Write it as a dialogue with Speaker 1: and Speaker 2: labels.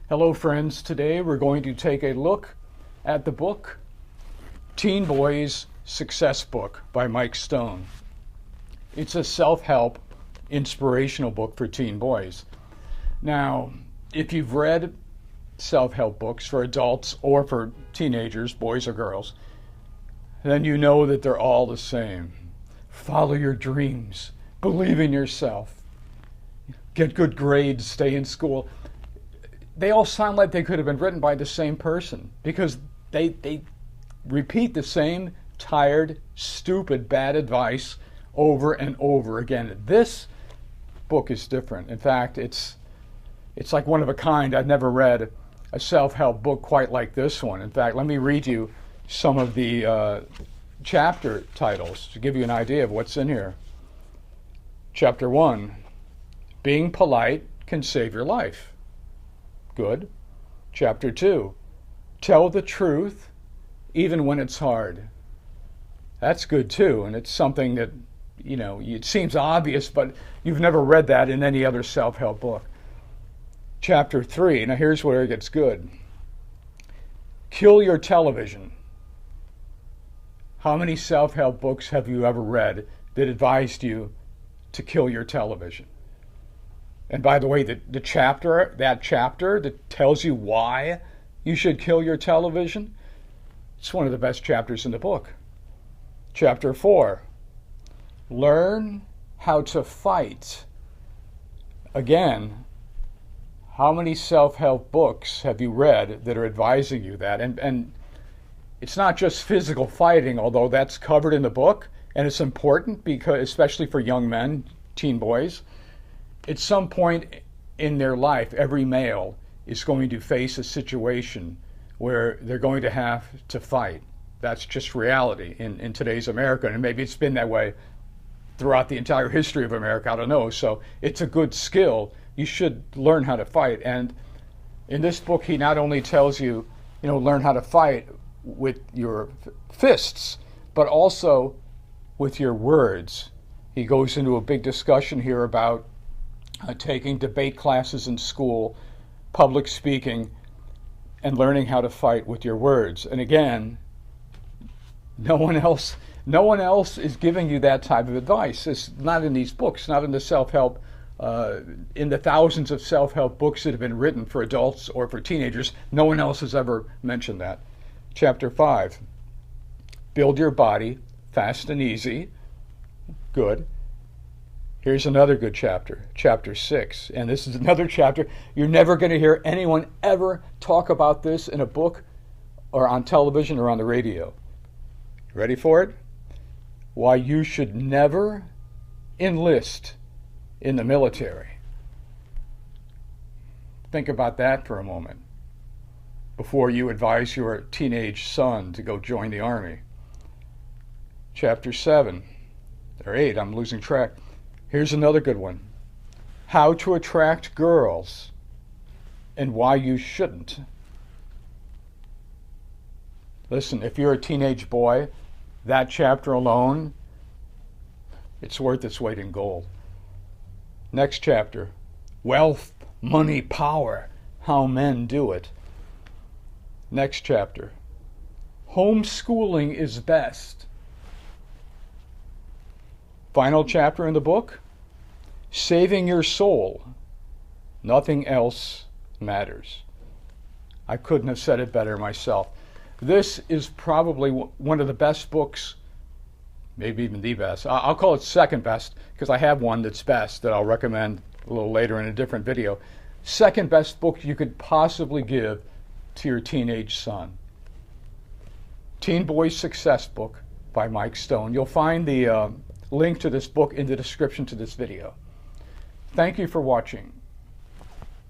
Speaker 1: Hello friends, today we're going to take a look at the book Teen Boys Success Book by Mike Stone. It's a self-help inspirational book for teen boys. Now, if you've read self-help books for adults or for teenagers, boys or girls, then you know that they're all the same. Follow your dreams, believe in yourself, get good grades, stay in school. They all sound like they could have been written by the same person because they repeat the same tired, stupid, bad advice over and over again. This book is different. In fact, it's like one of a kind. I've never read a self-help book quite like this one. In fact, let me read you some of the chapter titles to give you an idea of what's in here. Chapter 1, Being Polite Can Save Your Life. Good. Chapter 2, Tell the Truth Even When It's Hard. That's good too, and it's something that, it seems obvious, but you've never read that in any other self-help book. Chapter 3, now here's where it gets good. Kill Your Television. How many self-help books have you ever read that advised you to kill your television? And by the way, that chapter that tells you why you should kill your television, it's one of the best chapters in the book. Chapter 4, Learn How to Fight. Again, how many self-help books have you read that are advising you that? And it's not just physical fighting, although that's covered in the book, and it's important because, especially for young men, teen boys, at some point in their life, every male is going to face a situation where they're going to have to fight. That's just reality in today's America, and maybe it's been that way throughout the entire history of America, I don't know. So it's a good skill. You should learn how to fight. And in this book, he not only tells you, learn how to fight with your fists, but also with your words. He goes into a big discussion here about taking debate classes in school, public speaking, and learning how to fight with your words. And again, no one else is giving you that type of advice. It's not in these books, not in the self-help, in the thousands of self-help books that have been written for adults or for teenagers. No one else has ever mentioned that. Chapter 5, Build Your Body Fast and Easy. Good. Here's another good chapter, Chapter 6. And this is another chapter. You're never going to hear anyone ever talk about this in a book or on television or on the radio. Ready for it? Why you should never enlist in the military. Think about that for a moment before you advise your teenage son to go join the army. Chapter 7, or 8, I'm losing track. Here's another good one. How to Attract Girls and Why You Shouldn't. Listen, if you're a teenage boy, that chapter alone, it's worth its weight in gold. Next chapter, Wealth, Money, Power, How Men Do It. Next chapter, Homeschooling is Best. Final chapter in the book, Saving Your Soul. Nothing else matters. I couldn't have said it better myself. This is probably one of the best books, maybe even the best. I'll call it second best because I have one that's best that I'll recommend a little later in a different video. Second best book you could possibly give to your teenage son. Teen Boys Success Book by Mike Stone. You'll find the link to this book in the description to this video. Thank you for watching.